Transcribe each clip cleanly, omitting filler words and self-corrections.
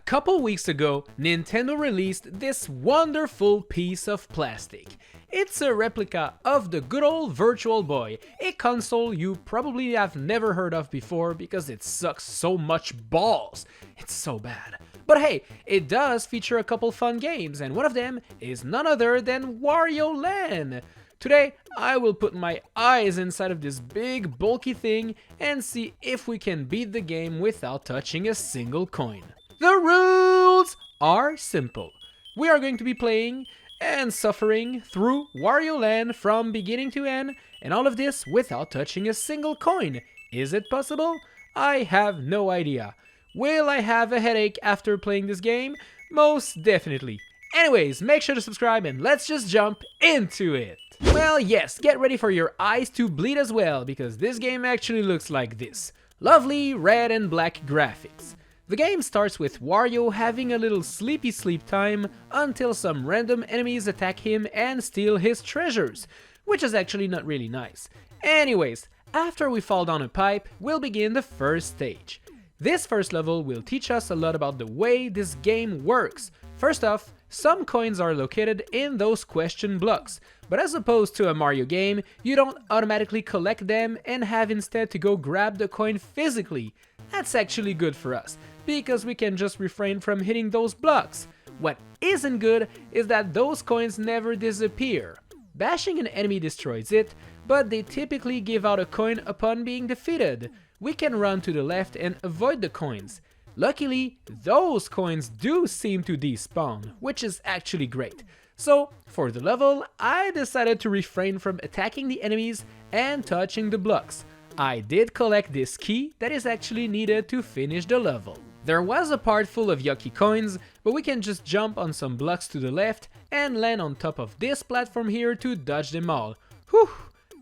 couple weeks ago, Nintendo released this wonderful piece of plastic. It's a replica of the good old Virtual Boy, a console you probably have never heard of before because it sucks so much balls. It's so bad. But hey, it does feature a couple fun games, and one of them is none other than Wario Land. Today, I will put my eyes inside of this big bulky thing and see if we can beat the game without touching a single coin. The rules are simple. We are going to be playing and suffering through Wario Land from beginning to end, and all of this without touching a single coin. Is it possible? I have no idea. Will I have a headache after playing this game? Most definitely. Anyways, make sure to subscribe and let's just jump into it. Well, yes, get ready for your eyes to bleed as well, because this game actually looks like this. Lovely red and black graphics. The game starts with Wario having a little sleepy sleep time until some random enemies attack him and steal his treasures, which is actually not really nice. Anyways, after we fall down a pipe, we'll begin the first stage. This first level will teach us a lot about the way this game works. First off, some coins are located in those question blocks, but as opposed to a Mario game, you don't automatically collect them and have instead to go grab the coin physically. That's actually good for us, because we can just refrain from hitting those blocks. What isn't good is that those coins never disappear. Bashing an enemy destroys it, but they typically give out a coin upon being defeated. We can run to the left and avoid the coins. Luckily, those coins do seem to despawn, which is actually great. So, for the level, I decided to refrain from attacking the enemies and touching the blocks. I did collect this key that is actually needed to finish the level. There was a part full of yucky coins, but we can just jump on some blocks to the left and land on top of this platform here to dodge them all. Whew!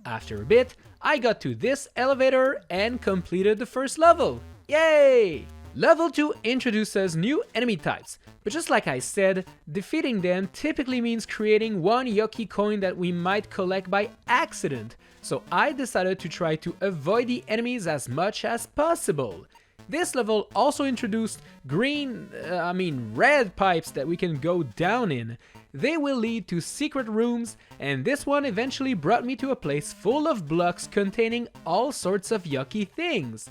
After a bit, I got to this elevator and completed the first level. Yay! Level 2 introduces new enemy types, but just like I said, defeating them typically means creating one yucky coin that we might collect by accident, so I decided to try to avoid the enemies as much as possible. This level also introduced red pipes that we can go down in. They will lead to secret rooms, and this one eventually brought me to a place full of blocks containing all sorts of yucky things.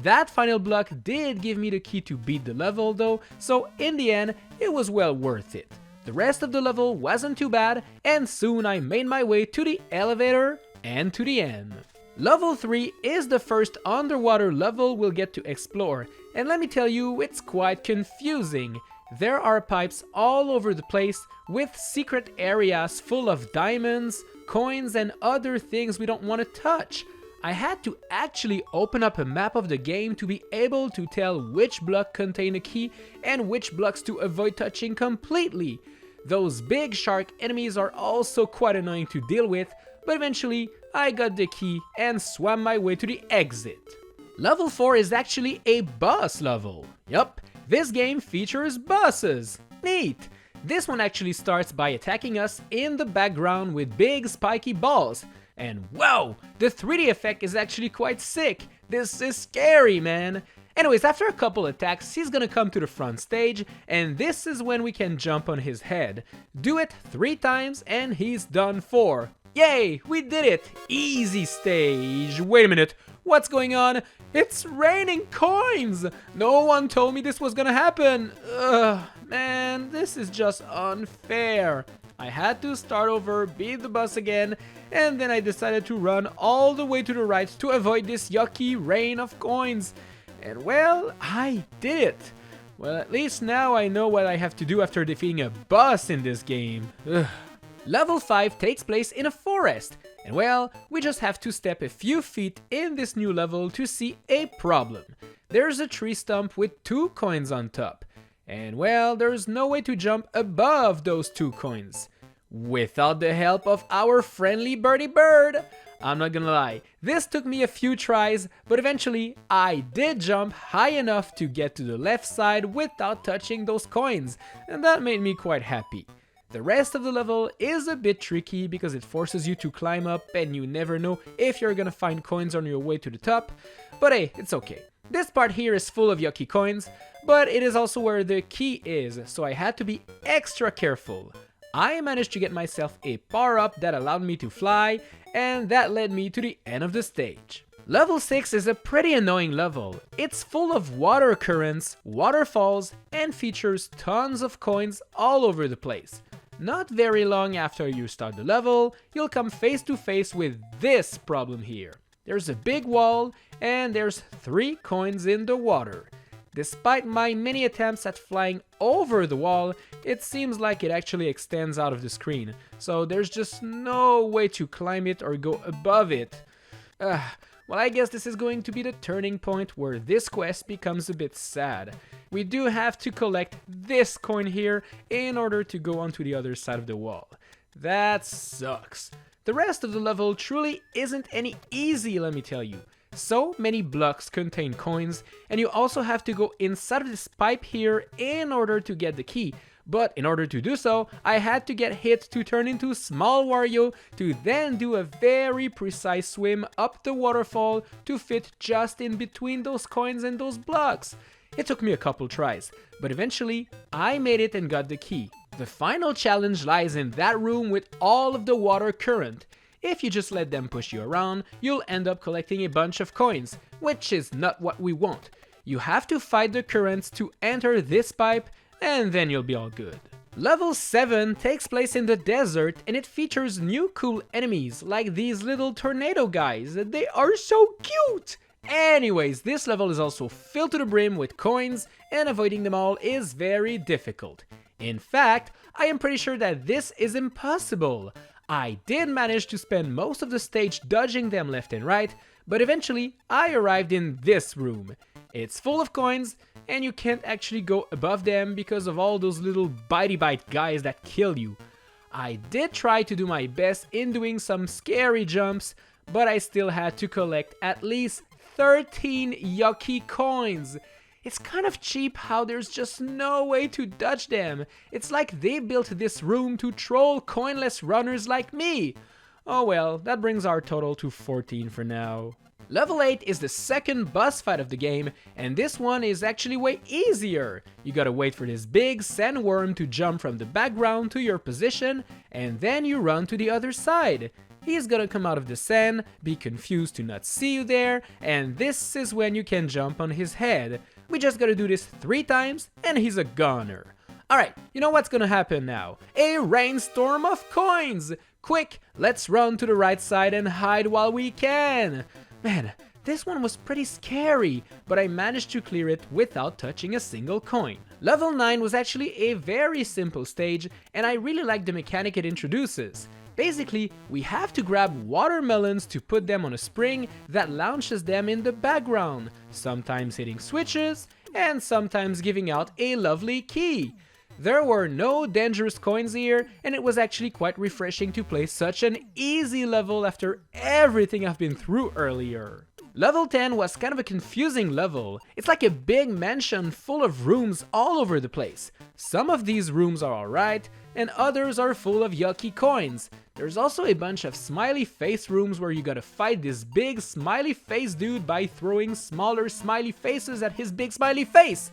That final block did give me the key to beat the level though, so in the end, it was well worth it. The rest of the level wasn't too bad, and soon I made my way to the elevator and to the end. Level 3 is the first underwater level we'll get to explore, and let me tell you, it's quite confusing. There are pipes all over the place with secret areas full of diamonds, coins, and other things we don't want to touch. I had to actually open up a map of the game to be able to tell which block contain a key and which blocks to avoid touching completely. Those big shark enemies are also quite annoying to deal with, but eventually I got the key and swam my way to the exit. Level 4 is actually a boss level. Yup, this game features bosses. Neat! This one actually starts by attacking us in the background with big spiky balls. And wow, the 3D effect is actually quite sick. This is scary, man. Anyways, after a couple attacks, he's gonna come to the front stage, and this is when we can jump on his head. Do it 3 times and he's done for. Yay, we did it! Easy stage. Wait a minute, what's going on? It's raining coins! No one told me this was gonna happen. Ugh, man, this is just unfair. I had to start over, beat the boss again, and then I decided to run all the way to the right to avoid this yucky rain of coins. And well, I did it. Well, at least now I know what I have to do after defeating a boss in this game. Ugh. Level 5 takes place in a forest, and well, we just have to step a few feet in this new level to see a problem. There's a tree stump with 2 coins on top, and well, there's no way to jump above those 2 coins. Without the help of our friendly birdie bird. I'm not gonna lie, this took me a few tries, but eventually I did jump high enough to get to the left side without touching those coins, and that made me quite happy. The rest of the level is a bit tricky because it forces you to climb up and you never know if you're gonna find coins on your way to the top, but hey, it's okay. This part here is full of yucky coins, but it is also where the key is, so I had to be extra careful. I managed to get myself a power-up that allowed me to fly, and that led me to the end of the stage. Level 6 is a pretty annoying level. It's full of water currents, waterfalls, and features tons of coins all over the place. Not very long after you start the level, you'll come face to face with this problem here. There's a big wall, and there's 3 coins in the water. Despite my many attempts at flying over the wall, it seems like it actually extends out of the screen, so there's just no way to climb it or go above it. Well, I guess this is going to be the turning point where this quest becomes a bit sad. We do have to collect this coin here in order to go onto the other side of the wall. That sucks. The rest of the level truly isn't any easy, let me tell you. So many blocks contain coins, and you also have to go inside of this pipe here in order to get the key. But in order to do so, I had to get hit to turn into small Wario to then do a very precise swim up the waterfall to fit just in between those coins and those blocks. It took me a couple tries, but eventually I made it and got the key. The final challenge lies in that room with all of the water current. If you just let them push you around, you'll end up collecting a bunch of coins, which is not what we want. You have to fight the currents to enter this pipe, and then you'll be all good. Level 7 takes place in the desert, and it features new cool enemies like these little tornado guys. They are so cute! Anyways, this level is also filled to the brim with coins, and avoiding them all is very difficult. In fact, I am pretty sure that this is impossible. I did manage to spend most of the stage dodging them left and right, but eventually I arrived in this room. It's full of coins, and you can't actually go above them because of all those little bitey bite guys that kill you. I did try to do my best in doing some scary jumps, but I still had to collect at least 13 yucky coins. It's kind of cheap how there's just no way to dodge them. It's like they built this room to troll coinless runners like me. Oh well, that brings our total to 14 for now. Level 8 is the second boss fight of the game, and this one is actually way easier. You gotta wait for this big sandworm to jump from the background to your position, and then you run to the other side. He's gonna come out of the sand, be confused to not see you there, and this is when you can jump on his head. We just gotta do this 3 times, and he's a goner. Alright, you know what's gonna happen now? A rainstorm of coins! Quick, let's run to the right side and hide while we can! Man, this one was pretty scary, but I managed to clear it without touching a single coin. Level 9 was actually a very simple stage, and I really like the mechanic it introduces. Basically, we have to grab watermelons to put them on a spring that launches them in the background, sometimes hitting switches, and sometimes giving out a lovely key. There were no dangerous coins here, and it was actually quite refreshing to play such an easy level after everything I've been through earlier. Level 10 was kind of a confusing level. It's like a big mansion full of rooms all over the place. Some of these rooms are alright, and others are full of yucky coins. There's also a bunch of smiley face rooms where you gotta fight this big smiley face dude by throwing smaller smiley faces at his big smiley face.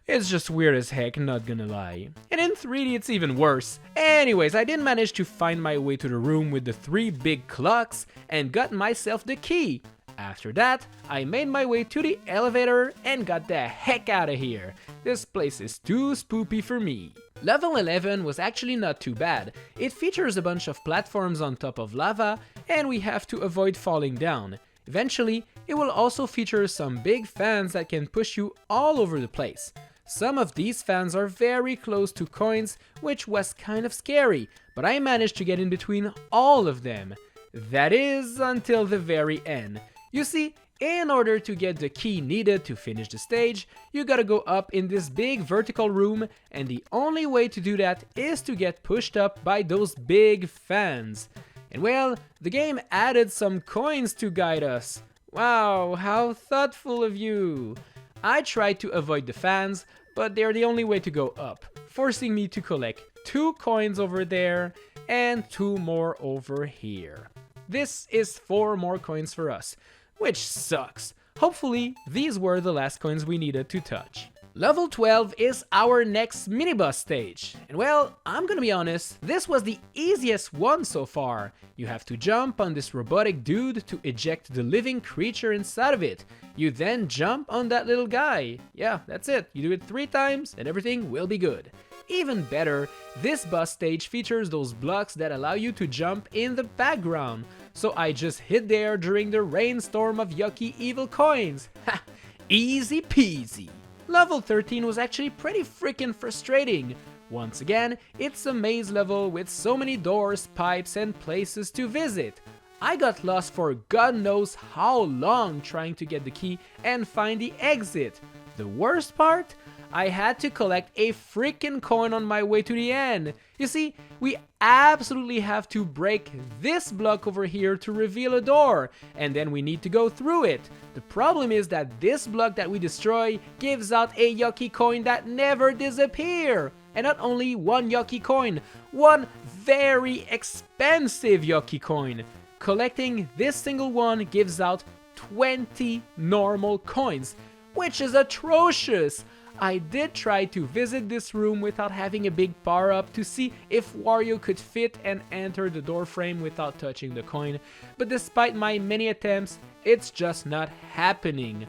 It's just weird as heck, not gonna lie. And in 3D it's even worse. Anyways, I did manage to find my way to the room with the 3 big clocks and got myself the key. After that, I made my way to the elevator and got the heck out of here. This place is too spoopy for me. Level 11 was actually not too bad. It features a bunch of platforms on top of lava, and we have to avoid falling down. Eventually, it will also feature some big fans that can push you all over the place. Some of these fans are very close to coins, which was kind of scary, but I managed to get in between all of them. That is, until the very end. You see, in order to get the key needed to finish the stage, you gotta go up in this big vertical room, and the only way to do that is to get pushed up by those big fans. And well, the game added some coins to guide us. Wow, how thoughtful of you! I tried to avoid the fans, but they're the only way to go up, forcing me to collect 2 coins over there and 2 more over here. This is 4 more coins for us, which sucks. Hopefully, these were the last coins we needed to touch. Level 12 is our next minibus stage, and well, I'm gonna be honest, this was the easiest one so far. You have to jump on this robotic dude to eject the living creature inside of it. You then jump on that little guy. Yeah, that's it. You do it 3 times and everything will be good. Even better, this bus stage features those blocks that allow you to jump in the background. So I just hid there during the rainstorm of yucky evil coins. Ha! Easy peasy. Level 13 was actually pretty freaking frustrating. Once again, it's a maze level with so many doors, pipes, and places to visit. I got lost for God knows how long trying to get the key and find the exit. The worst part? I had to collect a freaking coin on my way to the end. You see, we absolutely have to break this block over here to reveal a door, and then we need to go through it. The problem is that this block that we destroy gives out a yucky coin that never disappears. And not only one yucky coin, one very expensive yucky coin. Collecting this single one gives out 20 normal coins, which is atrocious. I did try to visit this room without having a big power-up to see if Wario could fit and enter the door frame without touching the coin, but despite my many attempts, it's just not happening.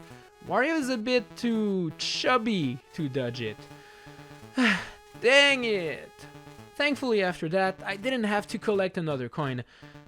Wario is a bit too chubby to dodge it. Dang it! Thankfully after that, I didn't have to collect another coin,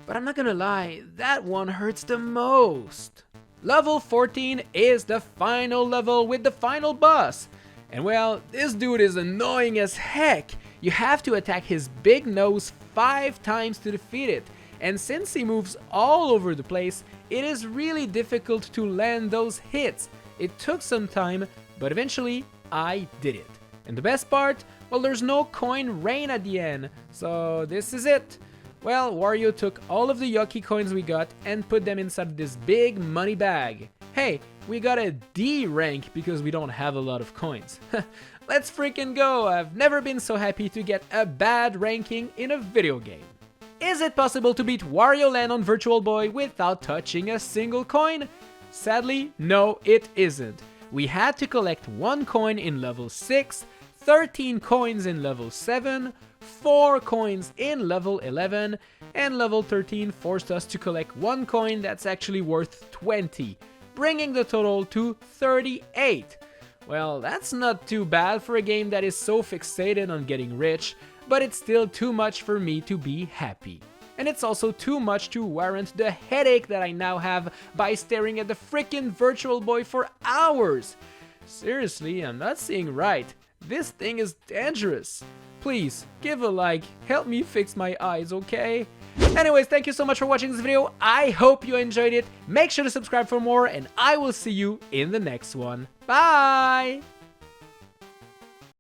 but I'm not gonna lie, that one hurts the most. Level 14 is the final level with the final boss. And well, this dude is annoying as heck. You have to attack his big nose 5 times to defeat it. And since he moves all over the place, it is really difficult to land those hits. It took some time, but eventually I did it. And the best part? Well, there's no coin rain at the end, so this is it. Well, Wario took all of the yucky coins we got and put them inside this big money bag. Hey, we got a D rank because we don't have a lot of coins. Let's freaking go! I've never been so happy to get a bad ranking in a video game. Is it possible to beat Wario Land on Virtual Boy without touching a single coin? Sadly, no it isn't. We had to collect 1 coin in level 6, 13 coins in level 7, 4 coins in level 11, and level 13 forced us to collect 1 coin that's actually worth 20, bringing the total to 38. Well, that's not too bad for a game that is so fixated on getting rich, but it's still too much for me to be happy. And it's also too much to warrant the headache that I now have by staring at the frickin' Virtual Boy for hours. Seriously, I'm not seeing right. This thing is dangerous. Please, give a like, help me fix my eyes, okay? Anyways, thank you so much for watching this video. I hope you enjoyed it. Make sure to subscribe for more, and I will see you in the next one. Bye!